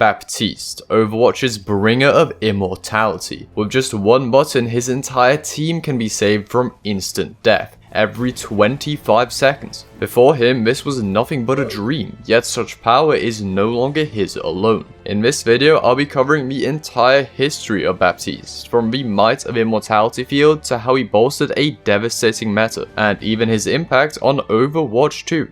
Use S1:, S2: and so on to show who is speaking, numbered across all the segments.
S1: Baptiste, Overwatch's bringer of immortality. With just one button, his entire team can be saved from instant death every 25 seconds. Before him, this was nothing but a dream, yet such power is no longer his alone. In this video, I'll be covering the entire history of Baptiste, from the might of Immortality field to how he bolstered a devastating meta, and even his impact on Overwatch 2.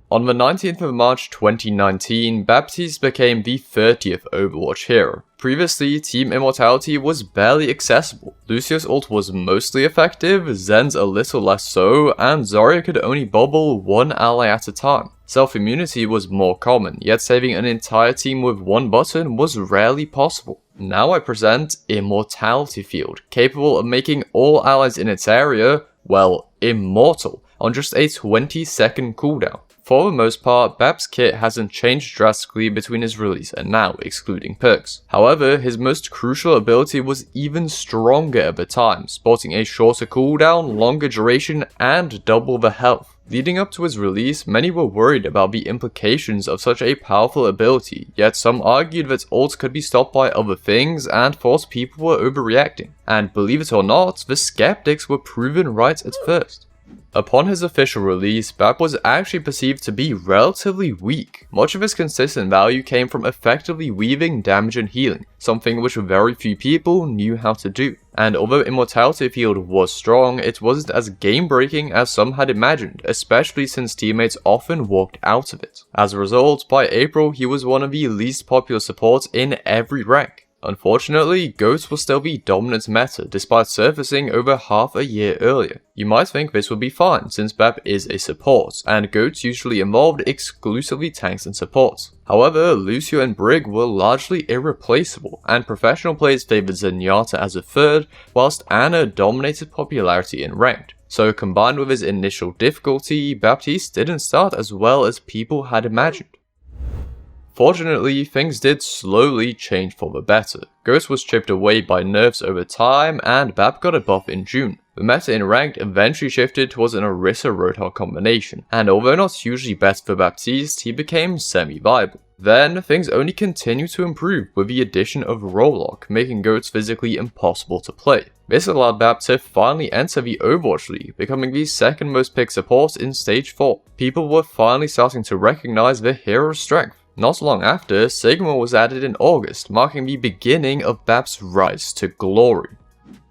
S1: On the 19th of March 2019, Baptiste became the 30th Overwatch hero. Previously, Team Immortality was barely accessible. Lucio's ult was mostly effective, Zen's a little less so, and Zarya could only bubble one ally at a time. Self-immunity was more common, yet saving an entire team with one button was rarely possible. Now I present Immortality field, capable of making all allies in its area, well, immortal, on just a 20-second cooldown. For the most part, Bap's kit hasn't changed drastically between his release and now, excluding perks. However, his most crucial ability was even stronger at the time, sporting a shorter cooldown, longer duration, and double the health. Leading up to his release, many were worried about the implications of such a powerful ability, yet some argued that ults could be stopped by other things and thought people were overreacting. And believe it or not, the skeptics were proven right at first. Upon his official release, Bap was actually perceived to be relatively weak. Much of his consistent value came from effectively weaving damage and healing, something which very few people knew how to do. And although Immortality field was strong, it wasn't as game-breaking as some had imagined, especially since teammates often walked out of it. As a result, by April he was one of the least popular supports in every rank. Unfortunately, Goats was still the dominant meta despite surfacing over half a year earlier. You might think this would be fine since Bap is a support, and Goats usually involved exclusively tanks and supports. However, Lucio and Brig were largely irreplaceable, and professional players favoured Zenyatta as a third, whilst Anno dominated popularity in ranked. So combined with his initial difficulty, Baptiste didn't start as well as people had imagined. Fortunately, things did slowly change for the better. Ghost was chipped away by nerfs over time, and Bap got a buff in June. The meta in ranked eventually shifted towards an Orisa-Roadhog combination, and although not hugely better for Baptiste, he became semi-viable. Then, things only continued to improve with the addition of Rollock, making Goats physically impossible to play. This allowed Bap to finally enter the Overwatch League, becoming the second most picked support in Stage 4. People were finally starting to recognize the hero's strength. Not long after, Sigma was added in August, marking the beginning of Bap's rise to glory.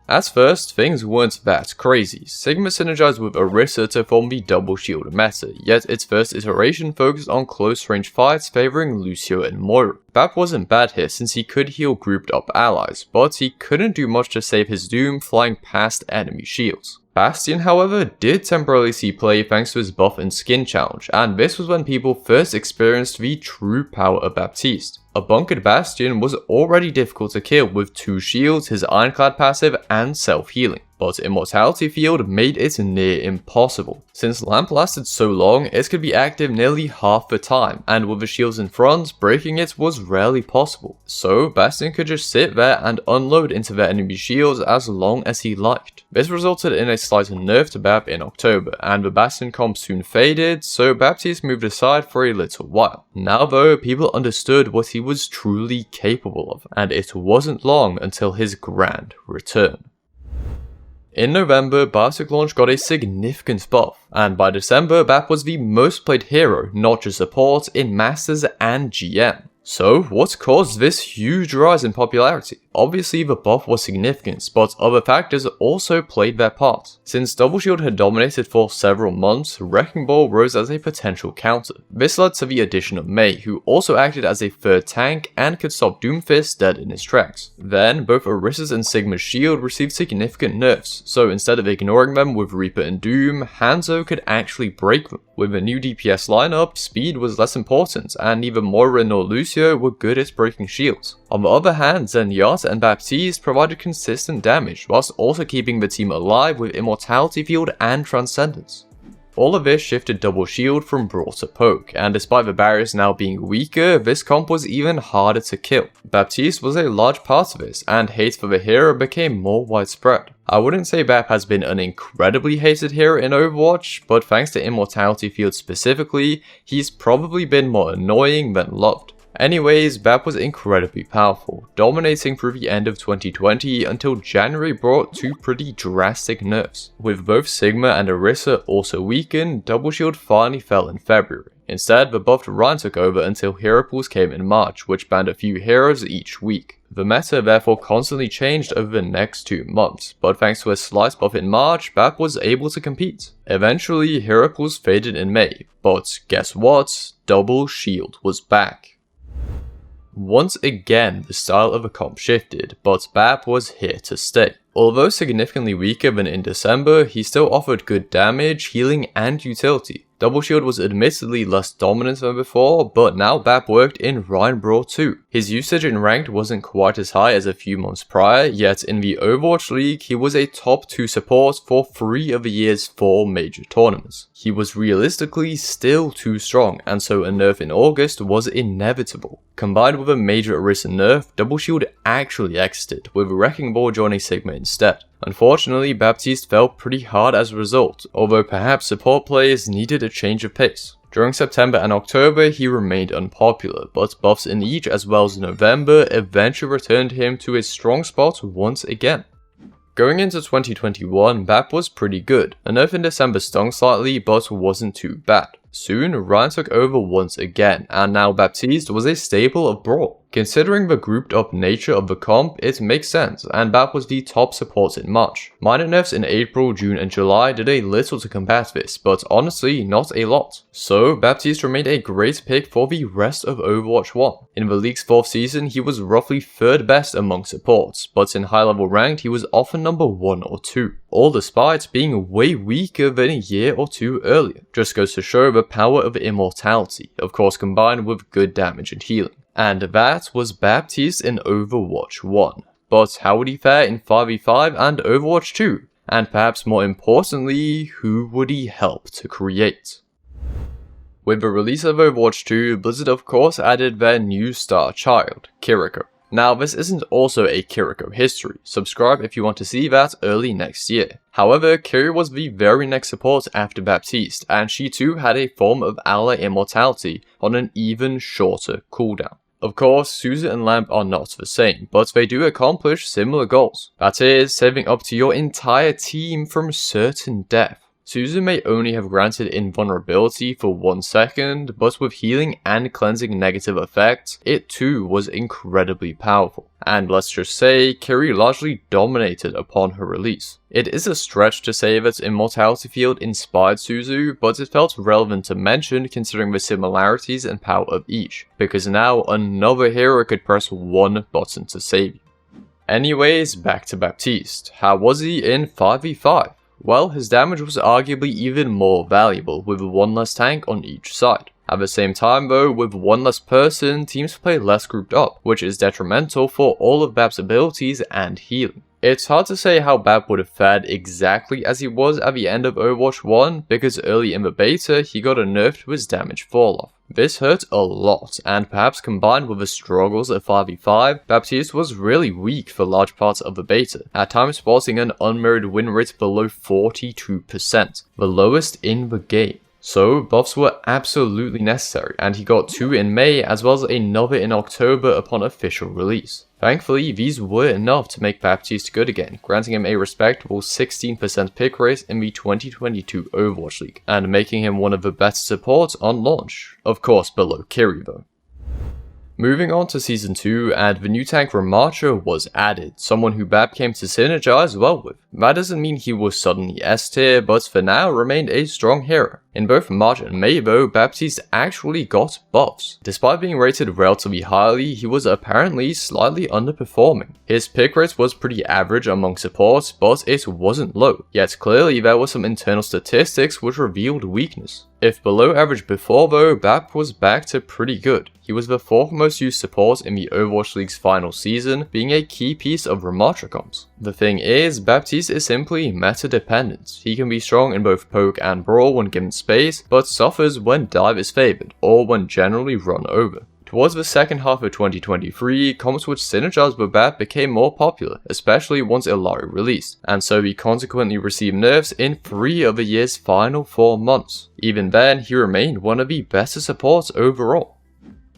S1: At first, things weren't that crazy. Sigma synergized with Orisa to form the double shield meta, yet its first iteration focused on close range fights favoring Lucio and Moira. Bap wasn't bad here since he could heal grouped up allies, but he couldn't do much to save his doom flying past enemy shields. Bastion, however, did temporarily see play thanks to his buff and skin challenge, and this was when people first experienced the true power of Baptiste. A bunkered Bastion was already difficult to kill with 2 shields, his ironclad passive, and self-healing. But Immortality field made it near impossible. Since Lamp lasted so long, it could be active nearly half the time, and with the shields in front, breaking it was rarely possible. So Bastion could just sit there and unload into their enemy shields as long as he liked. This resulted in a slight nerf to Bap in October, and the Bastion comp soon faded, so Baptiste moved aside for a little while. Now though, people understood what he was truly capable of, and it wasn't long until his grand return. In November, Basic Launch got a significant buff, and by December, Bap was the most played hero, not just support, in Masters and GM. So, what caused this huge rise in popularity? Obviously, the buff was significant, but other factors also played their part. Since Double Shield had dominated for several months, Wrecking Ball rose as a potential counter. This led to the addition of Mei, who also acted as a third tank and could stop Doomfist dead in his tracks. Then, both Orisa's and Sigma's shield received significant nerfs, so instead of ignoring them with Reaper and Doom, Hanzo could actually break them. With a new DPS lineup, speed was less important, and neither Moira nor Lucio were good at breaking shields. On the other hand, Zenyatta and Baptiste provided consistent damage, whilst also keeping the team alive with Immortality field and Transcendence. All of this shifted double shield from brawl to poke, and despite the barriers now being weaker, this comp was even harder to kill. Baptiste was a large part of this, and hate for the hero became more widespread. I wouldn't say Bap has been an incredibly hated hero in Overwatch, but thanks to Immortality Field specifically, he's probably been more annoying than loved. Anyways, Bap was incredibly powerful, dominating through the end of 2020 until January brought two pretty drastic nerfs. With both Sigma and Orisa also weakened, Double Shield finally fell in February. Instead, the buffed Ryan took over until hero pools came in March, which banned a few heroes each week. The meta therefore constantly changed over the next 2 months, but thanks to a slight buff in March, Bap was able to compete. Eventually, hero pools faded in May, but guess what? Double Shield was back. Once again, the style of the comp shifted, but Bap was here to stay. Although significantly weaker than in December, he still offered good damage, healing, and utility. Double Shield was admittedly less dominant than before, but now Bap worked in Ryan Brawl too. His usage in ranked wasn't quite as high as a few months prior, yet in the Overwatch League, he was a top 2 support for 3 of the year's 4 major tournaments. He was realistically still too strong, and so a nerf in August was inevitable. Combined with a major Orisa nerf, Double Shield actually exited, with Wrecking Ball joining Sigma instead. Unfortunately, Baptiste fell pretty hard as a result, although perhaps support players needed a change of pace. During September and October, he remained unpopular, but buffs in each as well as November eventually returned him to his strong spot once again. Going into 2021, Bap was pretty good. A nerf in December stung slightly, but wasn't too bad. Soon, Ryan took over once again, and now Baptiste was a staple of Brawl. Considering the grouped up nature of the comp, it makes sense, and Bap was the top support in March. Minor nerfs in April, June and July did a little to combat this, but honestly not a lot. So Baptiste remained a great pick for the rest of Overwatch 1. In the league's 4th season, he was roughly 3rd best among supports, but in high level ranked he was often number 1 or 2. All despite being way weaker than a year or 2 earlier. Just goes to show the power of Immortality, of course combined with good damage and healing. And that was Baptiste in Overwatch 1. But how would he fare in 5v5 and Overwatch 2? And perhaps more importantly, who would he help to create? With the release of Overwatch 2, Blizzard of course added their new star child, Kiriko. Now this isn't also a Kiriko history, subscribe if you want to see that early next year. However, Kiri was the very next support after Baptiste, and she too had a form of ally immortality on an even shorter cooldown. Of course, Suzu and Lamp are not the same, but they do accomplish similar goals. That is, saving up to your entire team from certain death. Suzu may only have granted invulnerability for 1 second, but with healing and cleansing negative effects, it too was incredibly powerful. And let's just say, Kiri largely dominated upon her release. It is a stretch to say that Immortality Field inspired Suzu, but it felt relevant to mention considering the similarities and power of each, because now another hero could press one button to save you. Anyways, back to Baptiste. How was he in 5v5? Well, his damage was arguably even more valuable with 1 less tank on each side. At the same time though, with 1 less person, teams play less grouped up, which is detrimental for all of Bap's abilities and healing. It's hard to say how Bap would have fared exactly as he was at the end of Overwatch 1, because early in the beta he got a nerf to his damage falloff. This hurt a lot, and perhaps combined with the struggles of 5v5, Baptiste was really weak for large parts of the beta, at times sporting an unmirrored win rate below 42%, the lowest in the game. So buffs were absolutely necessary, and he got 2 in May as well as another in October upon official release. Thankfully, these were enough to make Baptiste good again, granting him a respectable 16% pick rate in the 2022 Overwatch League, and making him one of the better supports on launch. Of course below Kiri though. Moving on to Season 2, and the new tank Ramacha was added, someone who Bap came to synergize well with. That doesn't mean he was suddenly S tier, but for now remained a strong hero. In both March and May though, Baptiste actually got buffs. Despite being rated relatively highly, he was apparently slightly underperforming. His pick rate was pretty average among supports, but it wasn't low, yet clearly there were some internal statistics which revealed weakness. If below average before though, Bap was back to pretty good. He was the 4th most used support in the Overwatch League's final season, being a key piece of Ramatra comps. The thing is, Baptiste is simply meta dependent. He can be strong in both poke and brawl when given space, but suffers when dive is favoured, or when generally run over. Towards the second half of 2023, comps which synergized with Bap became more popular, especially once Illari released, and so he consequently received nerfs in 3 of the year's final 4 months. Even then, he remained one of the better supports overall.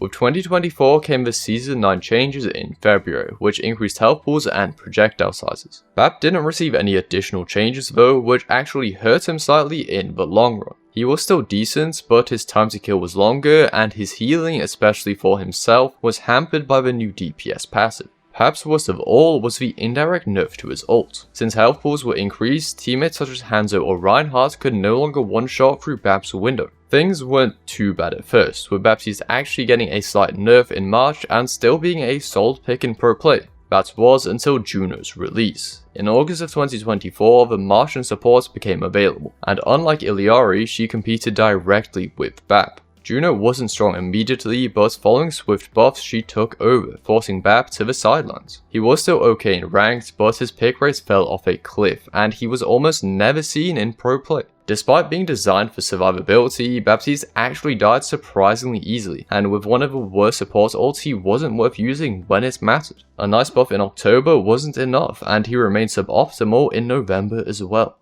S1: With 2024 came the Season 9 changes in February, which increased health pools and projectile sizes. Bap didn't receive any additional changes though, which actually hurt him slightly in the long run. He was still decent, but his time to kill was longer, and his healing, especially for himself, was hampered by the new DPS passive. Perhaps worst of all was the indirect nerf to his ult. Since health pools were increased, teammates such as Hanzo or Reinhardt could no longer one-shot through Bap's window. Things weren't too bad at first, with Baptiste actually getting a slight nerf in March and still being a solid pick in pro play. That was until Juno's release. In August of 2024, the Martian support became available, and unlike Illari, she competed directly with Bap. Juno wasn't strong immediately, but following swift buffs she took over, forcing Bap to the sidelines. He was still okay in ranked, but his pick rates fell off a cliff, and he was almost never seen in pro play. Despite being designed for survivability, Baptiste actually died surprisingly easily, and with one of the worst support ults he wasn't worth using when it mattered. A nice buff in October wasn't enough, and he remained suboptimal in November as well.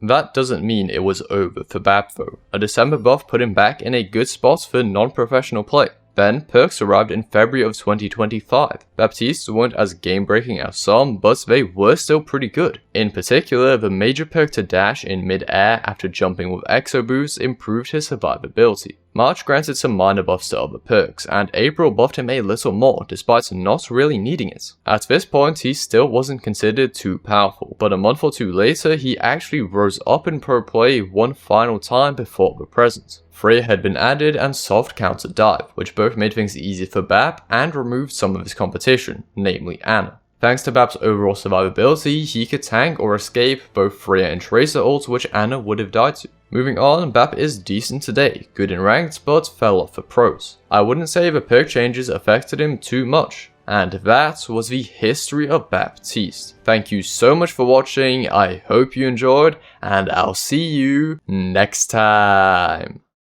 S1: That doesn't mean it was over for Bap though. A December buff put him back in a good spot for non-professional play. Then, perks arrived in February of 2025. Baptiste weren't as game-breaking as some, but they were still pretty good. In particular, the major perk to dash in mid-air after jumping with Exo Boost improved his survivability. March granted some minor buffs to other perks, and April buffed him a little more despite not really needing it. At this point, he still wasn't considered too powerful, but a month or two later, he actually rose up in pro play one final time before the present. Freya had been added and soft counter dive, which both made things easier for Bap and removed some of his competition, namely Anno. Thanks to Bap's overall survivability, he could tank or escape both Freya and Tracer ults which Anno would have died to. Moving on, Bap is decent today, good in ranked but fell off for pros. I wouldn't say the perk changes affected him too much. And that was the history of Baptiste. Thank you so much for watching, I hope you enjoyed, and I'll see you next time.